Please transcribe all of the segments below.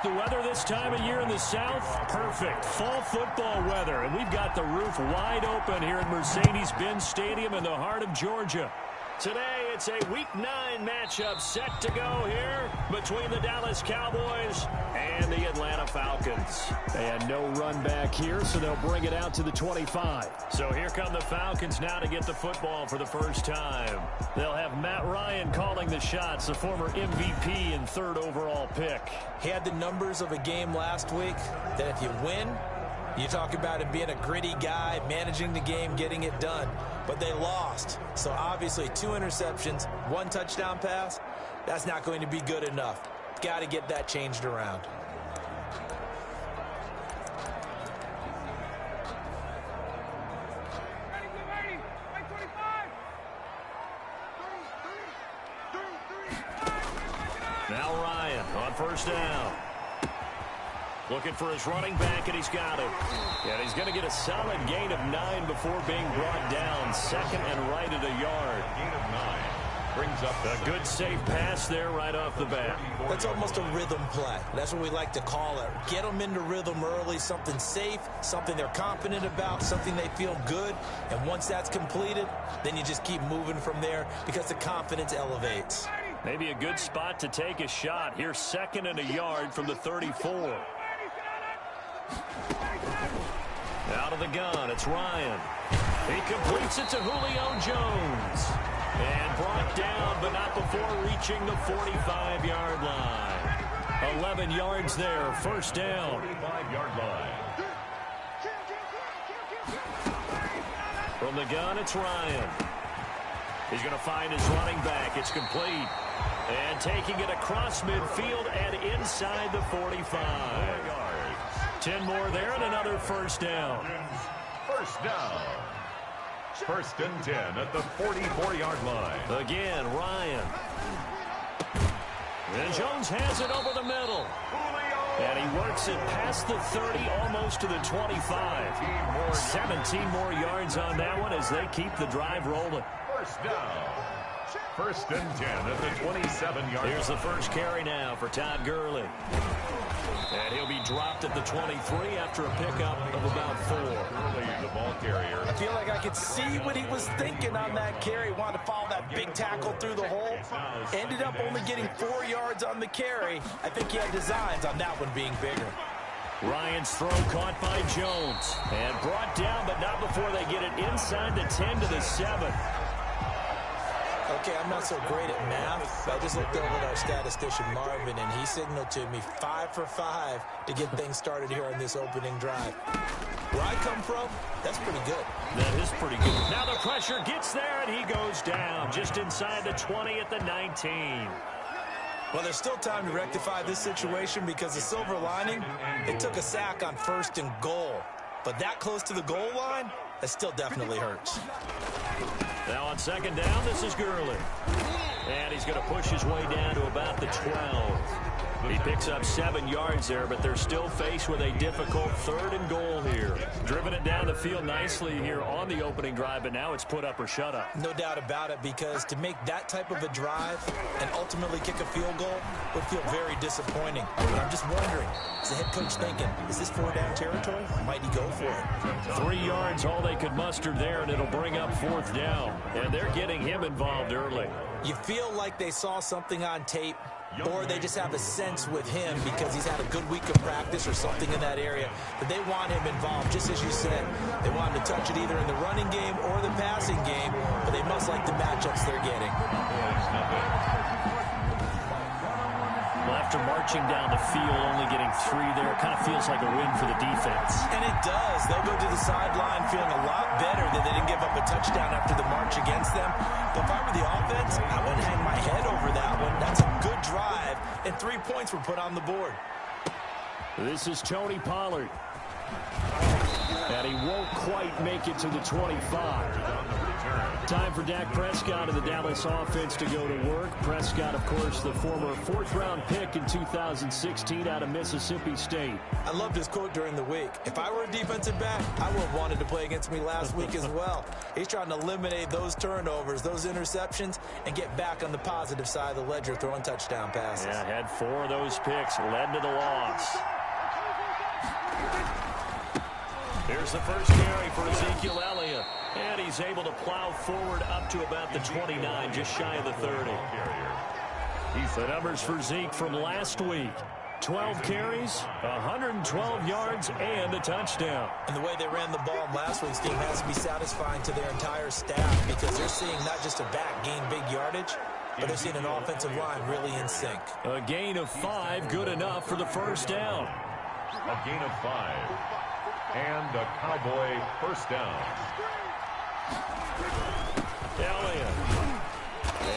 The weather this time of year in the South, perfect. Fall football weather. And we've got the roof wide open here at Mercedes-Benz Stadium in the heart of Georgia. Today, it's a Week 9 matchup set to go here between the Dallas Cowboys and the Atlanta Falcons. And no run back here, so they'll bring it out to the 25. So here come the Falcons now to get the football for the first time. They'll have Matt Ryan calling the shots, the former MVP and third overall pick. He had the numbers of a game last week that if you win, you talk about him being a gritty guy, managing the game, getting it done. But they lost. So obviously 2 interceptions, 1 touchdown pass, that's not going to be good enough. Got to get that changed around. Now Ryan on first down. Looking for his running back, and he's got it. And he's going to get a solid gain of 9 before being brought down. Second and right at a yard. Gain of 9. Brings up a good safe pass there right off the bat. That's almost a rhythm play. That's what we like to call it. Get them into rhythm early, something safe, something they're confident about, something they feel good. And once that's completed, then you just keep moving from there because the confidence elevates. Maybe a good spot to take a shot. Here's second and a yard from the 34. Out of the gun, it's Ryan. He completes it to Julio Jones. And brought down, but not before reaching the 45-yard line. 11 yards there, first down. 45-yard line. From the gun, it's Ryan. He's going to find his running back. It's complete. And taking it across midfield and inside the 45. 10 more there and another first down. First down. First and 10 at the 44-yard line. Again, Ryan. And Jones has it over the middle. And he works it past the 30, almost to the 25. 17 more yards on that one as they keep the drive rolling. First down. First and 10 at the 27-yard line. Here's the first carry now for Todd Gurley. And he'll be dropped at the 23 after a pickup of about 4. Gurley, the ball carrier. I feel like I could see what he was thinking on that carry. Wanted to follow that big tackle through the hole. Ended up only getting 4 yards on the carry. I think he had designs on that one being bigger. Ryan's throw caught by Jones. And brought down, but not before they get it inside the 10 to the 7. Okay, I'm not so great at math, but I just looked over at our statistician, Marvin, and he signaled to me 5 for 5 to get things started here on this opening drive. Where I come from, that's pretty good. That is pretty good. Now the pressure gets there, and he goes down just inside the 20 at the 19. Well, there's still time to rectify this situation because the silver lining, it took a sack on first and goal. But that close to the goal line, that still definitely hurts. Now on second down, this is Gurley. And he's going to push his way down to about the 12. He picks up 7 yards there, but they're still faced with a difficult third and goal here. Driven it down the field nicely here on the opening drive, but now it's put up or shut up. No doubt about it, because to make that type of a drive and ultimately kick a field goal would feel very disappointing. But I'm just wondering, is the head coach thinking, is this 4-down territory? Might he go for it? 3 yards, all they could muster there, and it'll bring up fourth down. And they're getting him involved early. You feel like they saw something on tape, or they just have a sense with him because he's had a good week of practice or something in that area that they want him involved. Just as you said, they want him to touch it either in the running game or the passing game, but they must like the matchups they're getting. Well, after marching down the field, only getting 3 there, it kind of feels like a win for the defense. And it does. They'll go to the sideline feeling a lot better that they didn't give up a touchdown after the march against them. But if I were the offense, I wouldn't hang my head over that one. That's a good drive, and 3 points were put on the board. This is Tony Pollard. And he won't quite make it to the 25. Time for Dak Prescott and the Dallas offense to go to work. Prescott, of course, the former fourth-round pick in 2016 out of Mississippi State. I loved his quote during the week. If I were a defensive back, I would have wanted to play against me last week as well. He's trying to eliminate those turnovers, those interceptions, and get back on the positive side of the ledger throwing touchdown passes. Yeah, had 4 of those picks, led to the loss. Here's the first carry for Ezekiel Elliott. And he's able to plow forward up to about the 29, just shy of the 30. The numbers for Zeke from last week. 12 carries, 112 yards, and a touchdown. And the way they ran the ball last week's game has to be satisfying to their entire staff because they're seeing not just a back gain big yardage, but they're seeing an offensive line really in sync. A gain of 5, good enough for the first down. A gain of 5. And a Cowboy first down. Elliott.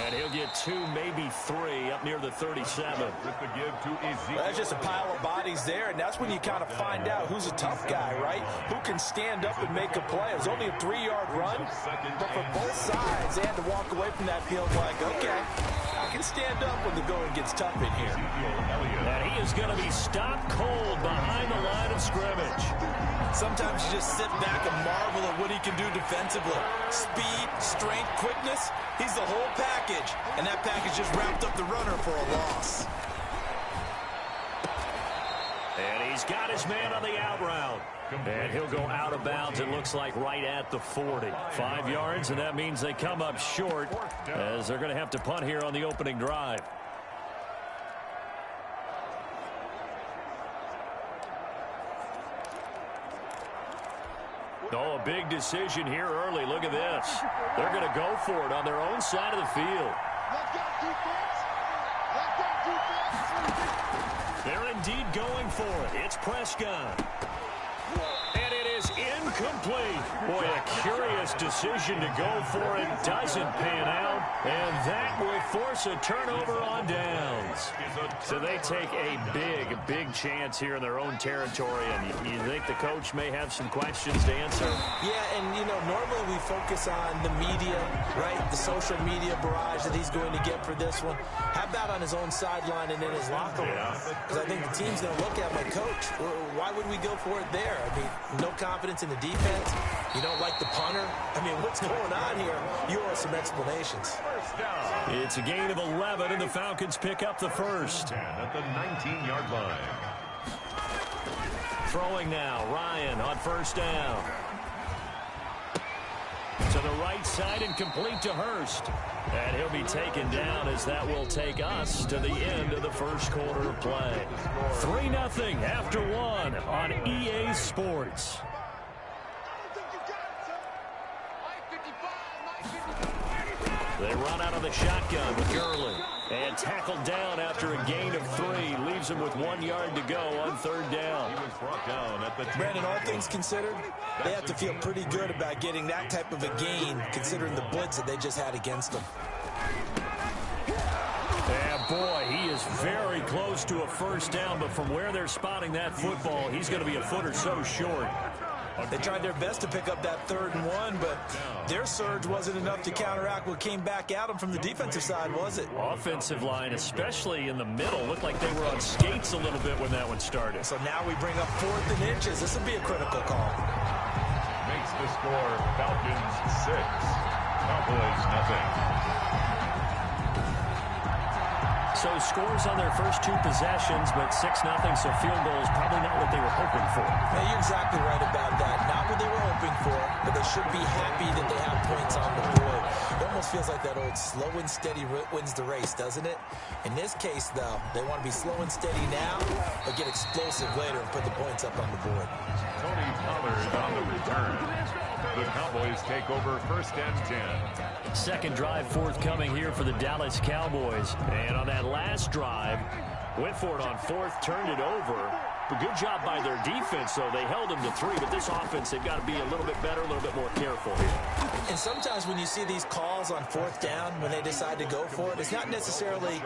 And he'll get 2, maybe 3 up near the 37. With the give to Ezekiel. That's just a pile of bodies there, and that's when you kind of find out who's a tough guy, right? Who can stand up and make a play. It was only a 3-yard run, but for both sides, they had to walk away from that field like, okay, I can stand up when the going gets tough in here. And he is going to be stopped cold behind the line of scrimmage. Sometimes you just sit back and marvel at what he can do defensively. Speed, strength, quickness, he's the whole package. And that package just wrapped up the runner for a loss. And he's got his man on the out route. And he'll go out of bounds, it looks like, right at the 40. 5 yards, and that means they come up short as they're going to have to punt here on the opening drive. Oh, a big decision here early. Look at this. They're going to go for it on their own side of the field. They're indeed going for it. It's Prescott. And it is incomplete. Boy, a curious decision to go for it. Doesn't pan out. And that will force a turnover on downs. So they take a big chance here in their own territory. And you think the coach may have some questions to answer? Yeah, and, you know, normally we focus on the media, right? The social media barrage that he's going to get for this one. How about on his own sideline and in his locker room? Because I think the team's going to look at my coach. Why would we go for it there? I mean, no confidence in the defense. You don't like the punter. I mean, what's going on here? You owe us some explanations. It's a gain of 11, and the Falcons pick up the first. At the 19-yard line. Throwing now, Ryan on first down. To the right side and complete to Hurst. And he'll be taken down as that will take us to the end of the first quarter of play. 3-0 after 1 on EA Sports. They run out of the shotgun with Gurley. And tackled down after a gain of 3. Leaves him with 1 yard to go on third down. He was brought down at the Brandon, all things considered, they have to feel pretty good about getting that type of a gain, considering the blitz that they just had against them. Yeah, boy, he is very close to a first down, but from where they're spotting that football, he's going to be a foot or so short. They tried their best to pick up that 3rd and 1, but their surge wasn't enough to counteract what came back at them from the defensive side, was it? Offensive line, especially in the middle, looked like they were on skates a little bit when that one started. So now we bring up 4th and inches. This will be a critical call. makes the score Falcons 6, Cowboys nothing. So scores on their first 2 possessions, but 6-0, so field goal is probably not what they were hoping for. Yeah, you're exactly right about that. Not what they were hoping for, but they should be happy that they have points on the board. It almost feels like that old slow and steady wins the race, doesn't it? In this case, though, they want to be slow and steady now, but get explosive later and put the points up on the board. Tony Pollard on the return. The Cowboys take over 1st and 10. Second drive forthcoming here for the Dallas Cowboys. And on that last drive, went for it on 4th, turned it over. But good job by their defense, though. They held them to 3, but this offense, they've got to be a little bit better, a little bit more careful here. And sometimes when you see these calls on 4th down, when they decide to go for it, it's not necessarily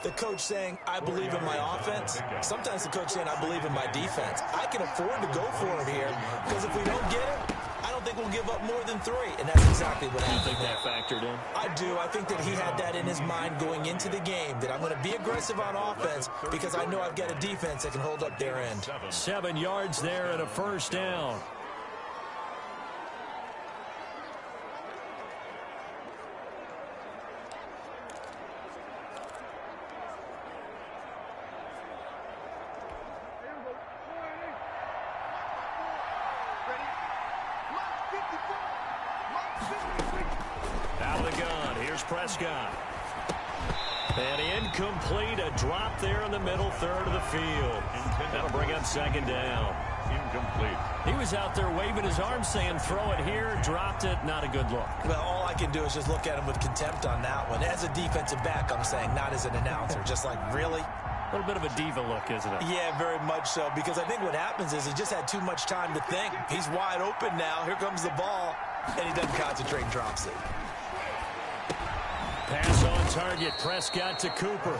the coach saying, I believe in my offense. Sometimes the coach saying, I believe in my defense. I can afford to go for it here, because if we don't get it, I don't think we'll give up more than 3, and that's exactly what happened. You think that factored in? I do. I think that he had that in his mind going into the game, that I'm going to be aggressive on offense because I know I've got a defense that can hold up their end. 7 yards there and a first down. Out of the gun, here's Prescott. And incomplete, a drop there in the middle third of the field. That'll bring up second down. Incomplete. He was out there waving his arms saying, throw it here, dropped it, not a good look. Well, all I can do is just look at him with contempt on that one. As a defensive back, I'm saying, not as an announcer. Just like, really? A little bit of a diva look, isn't it? Yeah, very much so, because I think what happens is he just had too much time to think. He's wide open now. Here comes the ball, and he doesn't concentrate and drops it. Pass on target, Prescott to Cooper.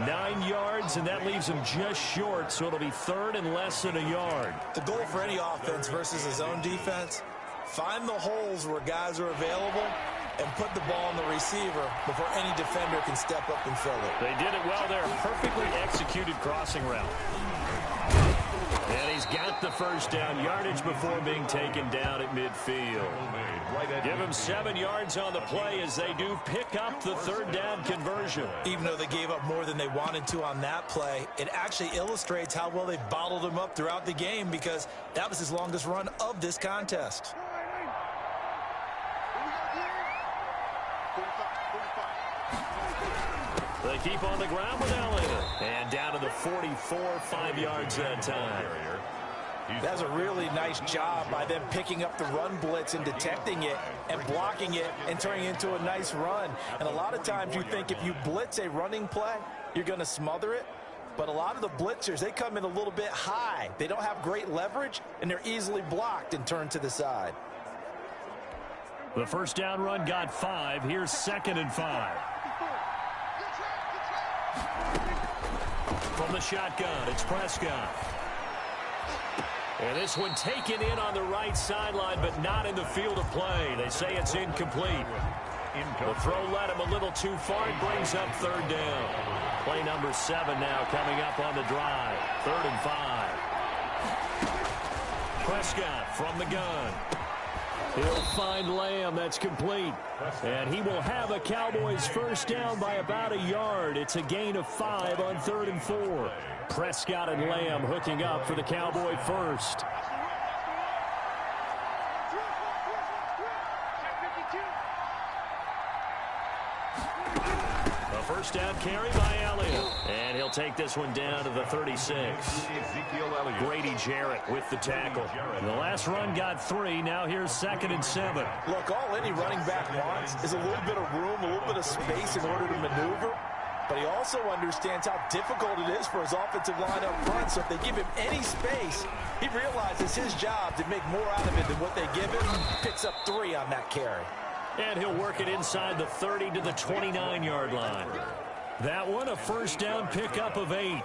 9 yards, and that leaves him just short, so it'll be third and less than a yard. The goal for any offense versus his own defense, find the holes where guys are available and put the ball on the receiver before any defender can step up and fill it. They did it well there. Perfectly executed crossing route. And he's got the first down, yardage before being taken down at midfield. Give him 7 yards on the play as they do pick up the third down conversion. Even though they gave up more than they wanted to on that play, it actually illustrates how well they bottled him up throughout the game because that was his longest run of this contest. They keep on the ground with Elliott. And down to the 44, 5 yards that time. That's a really nice job by them picking up the run blitz and detecting it and blocking it and turning it into a nice run. And a lot of times you think if you blitz a running play, you're going to smother it. But a lot of the blitzers, they come in a little bit high. They don't have great leverage, and they're easily blocked and turned to the side. The first down run got 5. Here's 2nd and 5. From the shotgun, it's Prescott. And this one taken in on the right sideline, but not in the field of play. They say it's incomplete. The throw led him a little too far. It brings up third down. Play number 7 now coming up on the drive. 3rd and 5. Prescott from the gun. He'll find Lamb. That's complete. And he will have a Cowboys first down by about a yard. It's a gain of 5 on 3rd and 4. Prescott and Lamb hooking up for the Cowboy first. A first down carry by Elliott. And he'll take this one down to the 36. Grady Jarrett with the tackle. The last run got 3. Now here's 2nd and 7. Look, all any running back wants is a little bit of room, a little bit of space in order to maneuver. But he also understands how difficult it is for his offensive line up front. So if they give him any space, he realizes his job to make more out of it than what they give him. Picks up 3 on that carry. And he'll work it inside the 30 to the 29-yard line. That one, a first down pickup of 8.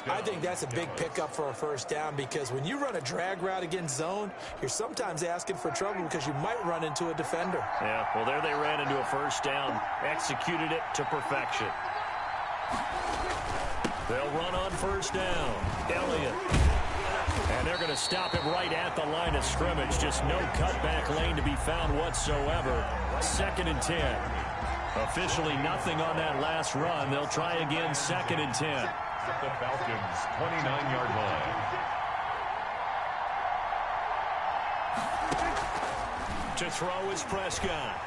I think that's a big pickup for a first down because when you run a drag route against zone, you're sometimes asking for trouble because you might run into a defender. Yeah, well, there they ran into a first down, executed it to perfection. They'll run on first down. Elliott. And they're going to stop him right at the line of scrimmage. Just no cutback lane to be found whatsoever. 2nd and 10. Officially nothing on that last run. They'll try again 2nd and 10. At the Falcons' 29-yard line. To throw is Prescott.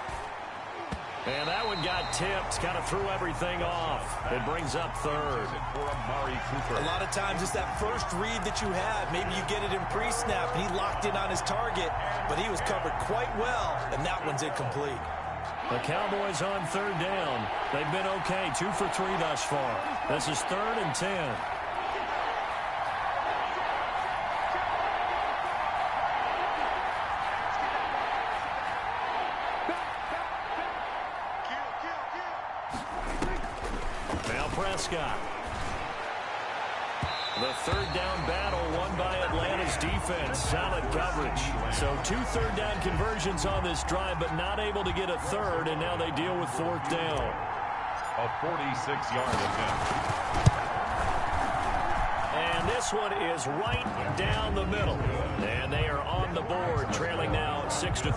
And that one got tipped, kind of threw everything off. It brings up 3rd. A lot of times it's that first read that you have. Maybe you get it in pre-snap, and he locked in on his target, but he was covered quite well, and that one's incomplete. The Cowboys on 3rd down. They've been okay, 2 for 3 thus far. This is 3rd and 10. Prescott. The third down battle won by Atlanta's defense. Solid coverage. So 2 third-down conversions on this drive, but not able to get a third, and now they deal with 4th down. A 46-yard attempt. And this one is right down the middle. And they are on the board, trailing now 6-3.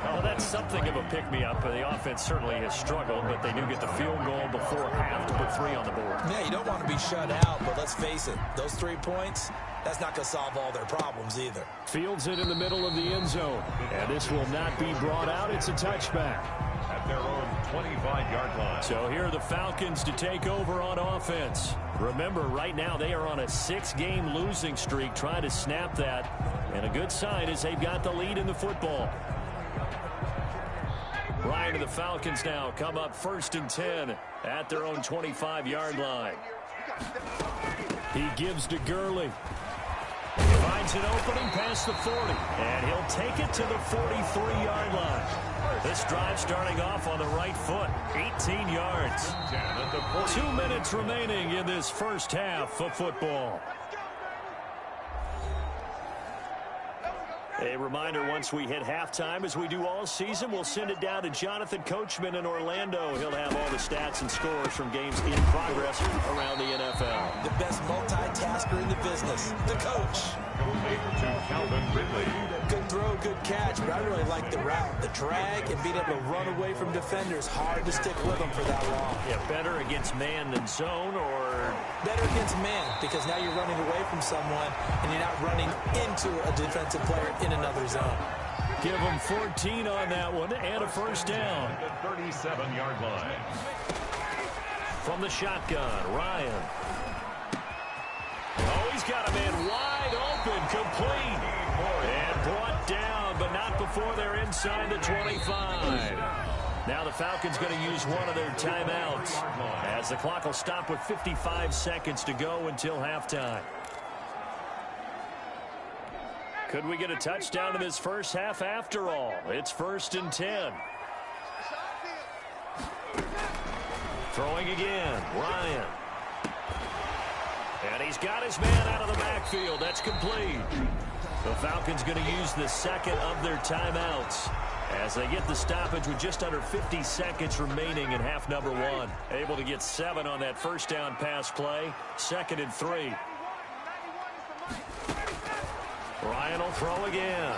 Well, that's something of a pick-me-up. The offense certainly has struggled, but they do get the field goal before half to put 3 on the board. Yeah, you don't want to be shut out, but let's face it, those 3 points, that's not going to solve all their problems either. Fields it in the middle of the end zone. And this will not be brought out. It's a touchback. At their own 25-yard line. So here are the Falcons to take over on offense. Remember, right now they are on a 6-game losing streak, trying to snap that. And a good sign is they've got the lead in the football. Ryan and the Falcons now come up 1st and 10 at their own 25-yard line. He gives to Gurley. Finds an opening past the 40, and he'll take it to the 43-yard line. This drive starting off on the right foot, 18 yards. 2 minutes remaining in this first half of football. A reminder, once we hit halftime, as we do all season, we'll send it down to Jonathan Coachman in Orlando. He'll have all the stats and scores from games in progress around the NFL. The best multitasker in the business, the coach. To Calvin Ridley. Good throw, good catch, but I really like the route, the drag, and being able to run away from defenders. Hard to stick with them for that long. Yeah, better against man than zone, or better against man, because now you're running away from someone, and you're not running into a defensive player in another zone. Give them 14 on that one, and a first down. At the 37-yard line. From the shotgun, Ryan. Oh, he's got a man wide open, complete. And brought down, but not before they're inside the 25. Now the Falcons going to use one of their timeouts, as the clock will stop with 55 seconds to go until halftime. Could we get a touchdown in this first half after all? It's 1st and 10. Throwing again, Ryan. And he's got his man out of the backfield. That's complete. The Falcons going to use the second of their timeouts as they get the stoppage with just under 50 seconds remaining in half number 1. Able to get 7 on that first down pass play. 2nd and 3. Ryan will throw again.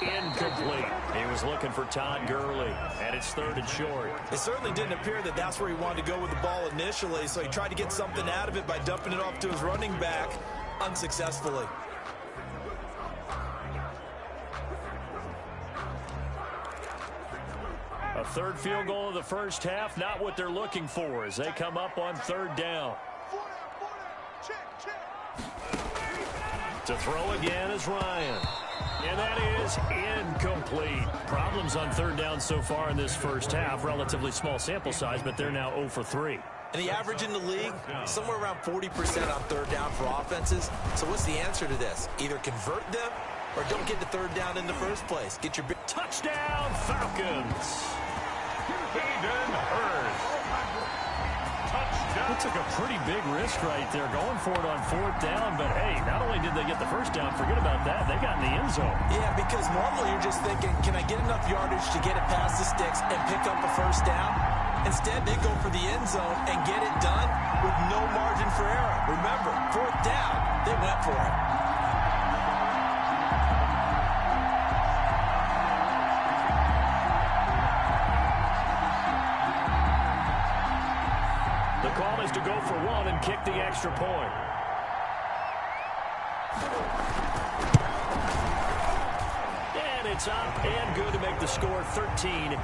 Incomplete. He was looking for Todd Gurley, and it's 3rd and short. It certainly didn't appear that that's where he wanted to go with the ball initially, so he tried to get something out of it by dumping it off to his running back unsuccessfully. A 3rd field goal of the first half, not what they're looking for as they come up on 3rd down. To throw again is Ryan. And that is incomplete. Problems on 3rd down so far in this first half. Relatively small sample size, but they're now 0 for 3. And the average in the league, somewhere around 40% on 3rd down for offenses. So what's the answer to this? Either convert them or don't get the 3rd down in the first place. Get your big touchdown, Falcons. Hayden Hurst. Touchdown. They took a pretty big risk right there going for it on 4th down, but hey, not only did they get the first down, forget about that, they got in the end zone. Yeah, because normally you're just thinking, can I get enough yardage to get it past the sticks and pick up a first down? Instead, they go for the end zone and get it done with no margin for error. Remember, 4th down, they went for it. The call is to go for 1 and kick the extra point. And it's up and good to make the score 13-3.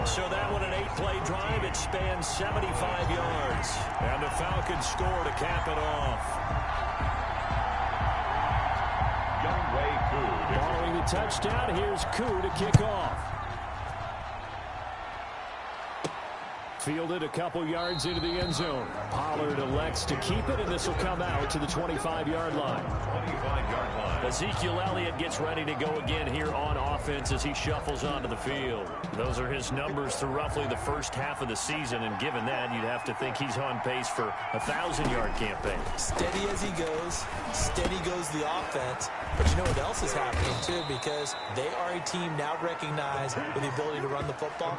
So that one an 8-play drive. It spans 75 yards. And the Falcons score to cap it off. Younghoe Koo. Following the touchdown, here's Koo to kick off. Fielded a couple yards into the end zone. Pollard elects to keep it, and this will come out to the 25-yard line. 25-yard line. Ezekiel Elliott gets ready to go again here on offense as he shuffles onto the field. Those are his numbers through roughly the first half of the season, and given that, you'd have to think he's on pace for a 1,000-yard campaign. Steady as he goes, steady goes the offense. But you know what else is happening, too, because they are a team now recognized with the ability to run the football.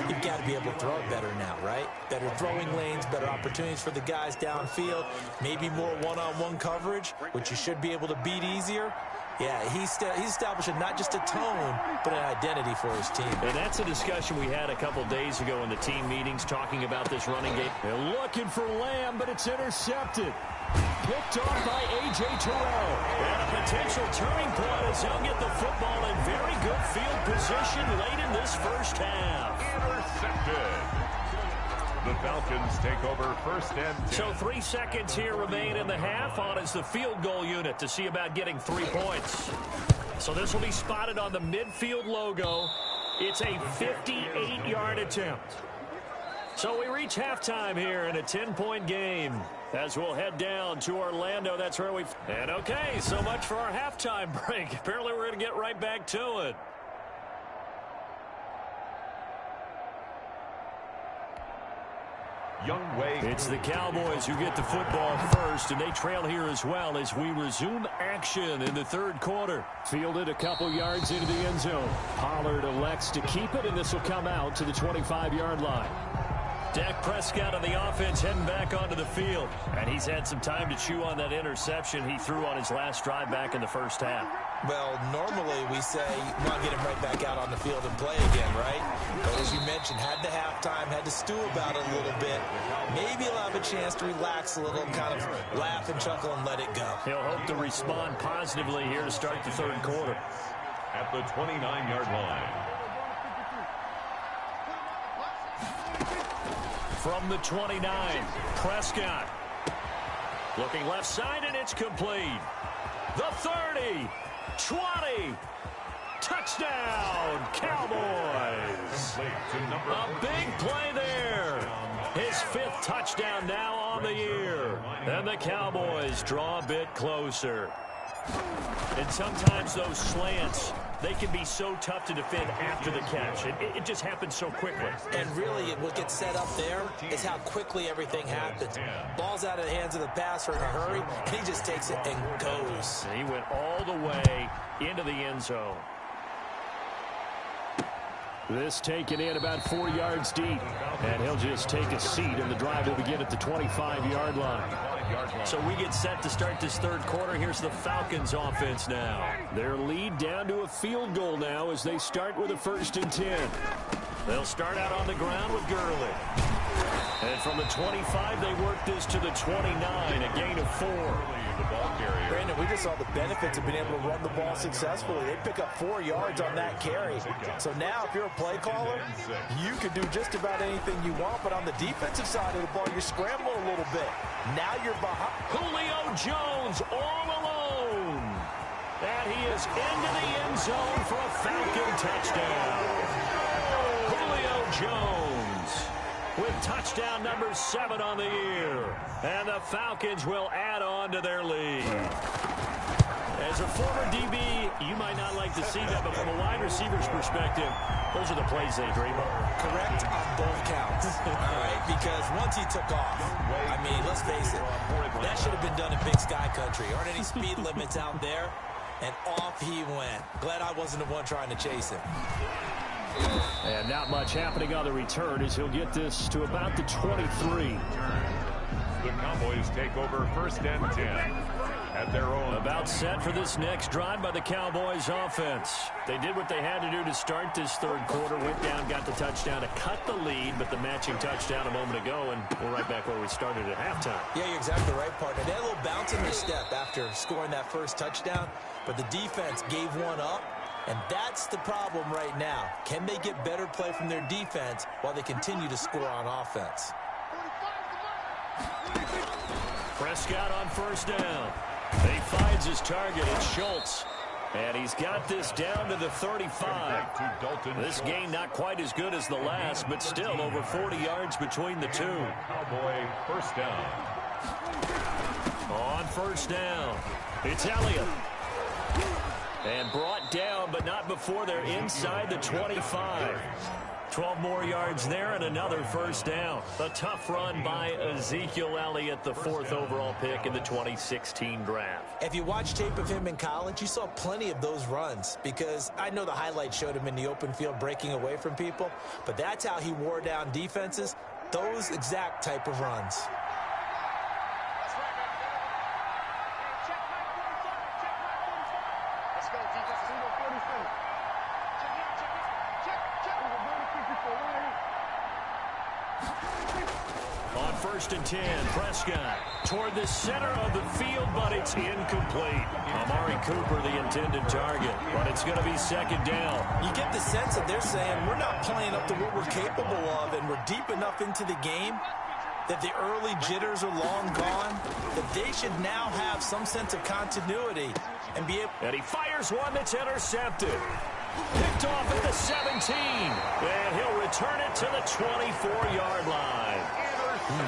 You've got to be able to throw it better now, right? Better throwing lanes, better opportunities for the guys downfield, maybe more one-on-one coverage, which you should be able to beat easier. Yeah, he's establishing not just a tone, but an identity for his team. And that's a discussion we had a couple days ago in the team meetings talking about this running game. They're looking for Lamb, but it's intercepted. Picked off by A.J. Terrell. And a potential turning point as he'll get the football in very good field position late in this first half. Intercepted. The Falcons take over first and 10. So 3 seconds here remain in the half on as the field goal unit to see about getting 3 points. So this will be spotted on the midfield logo. It's a 58-yard attempt. So we reach halftime here in a 10-point game. As we'll head down to Orlando, that's where we... And okay, so much for our halftime break. Apparently we're going to get right back to it. It's the Cowboys who get the football first, and they trail here as well as we resume action in the third quarter. Fielded a couple yards into the end zone. Pollard elects to keep it, and this will come out to the 25-yard line. Dak Prescott on the offense heading back onto the field. And he's had some time to chew on that interception he threw on his last drive back in the first half. Well, normally we say, you want to get him right back out on the field and play again, right? But as you mentioned, had the halftime, had to stew about it a little bit. Maybe he'll have a chance to relax a little, kind of laugh and chuckle and let it go. He'll hope to respond positively here to start the third quarter. At the 29-yard line. From the 29, Prescott. Looking left side, and it's complete. The 30, 20, touchdown, Cowboys. A big play there. His 5th touchdown now on the year. And the Cowboys draw a bit closer. And sometimes those slants, they can be so tough to defend after the catch. It just happens so quickly. And really, what gets set up there is how quickly everything happens. Ball's out of the hands of the passer in a hurry, and he just takes it and goes. And he went all the way into the end zone. This taken in about 4 yards deep. And he'll just take a seat, and the drive will begin at the 25-yard line. So we get set to start this third quarter. Here's the Falcons offense now. Their lead down to a field goal now as they start with a 1st and 10. They'll start out on the ground with Gurley. And from the 25, they work this to the 29, a gain of 4. Brandon, we just saw the benefits of being able to run the ball successfully. They pick up 4 yards on that carry. So now, if you're a play caller, you can do just about anything you want. But on the defensive side of the ball, you're scrambling a little bit. Now you're behind. Julio Jones all alone. And he is into the end zone for a Falcon touchdown. Julio Jones with touchdown number 7 on the year. And the Falcons will add on to their lead. As a former DB, you might not like to see that, but from a wide receiver's perspective, those are the plays they dream of. Correct on both counts. All right, because once he took off, I mean, let's face it, that should have been done in Big Sky Country. Aren't any speed limits out there? And off he went. Glad I wasn't the one trying to chase him. And not much happening on the return as he'll get this to about the 23. The Cowboys take over 1st and 10 at their own. About set for this next drive by the Cowboys offense. They did what they had to do to start this third quarter. Went down, got the touchdown to cut the lead, but the matching touchdown a moment ago, and we're right back where we started at halftime. Yeah, you're exactly right, partner. They had a little bounce in their step after scoring that first touchdown, but the defense gave one up. And that's the problem right now. Can they get better play from their defense while they continue to score on offense? Prescott on 1st down. He finds his target. It's Schultz. And he's got this down to the 35. This game not quite as good as the last, but still over 40 yards between the two. Cowboy first down. On first down, it's Elliott. And brought down, but not before they're inside the 25. 12 more yards there and another first down. A tough run by Ezekiel Elliott, the 4th overall pick in the 2016 draft. If you watch tape of him in college, you saw plenty of those runs, because I know the highlight showed him in the open field breaking away from people, but that's how he wore down defenses, those exact type of runs. On first and 10, Prescott toward the center of the field, but it's incomplete. Amari Cooper, the intended target, but it's going to be second down. You get the sense that they're saying we're not playing up to what we're capable of, and we're deep enough into the game that the early jitters are long gone, that they should now have some sense of continuity and be able. And he fires one that's intercepted. Picked off at the 17. And he'll return it to the 24-yard line.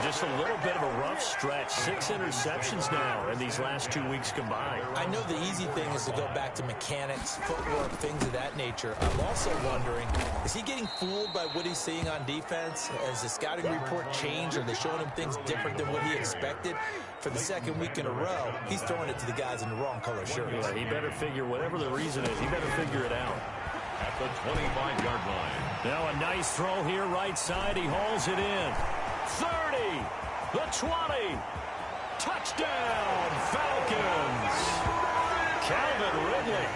Just a little bit of a rough stretch. 6 interceptions now in these last 2 weeks combined. I know the easy thing is to go back to mechanics, footwork, things of that nature. I'm also wondering, is he getting fooled by what he's seeing on defense? Has the scouting report changed? Are they showing him things different than what he expected? For the second week in a row, he's throwing it to the guys in the wrong color shirts. Yeah, he better figure, whatever the reason is, he better figure it out. At the 25-yard line. Now a nice throw here, right side. He hauls it in. 30, the 20, touchdown, Falcons. Calvin Ridley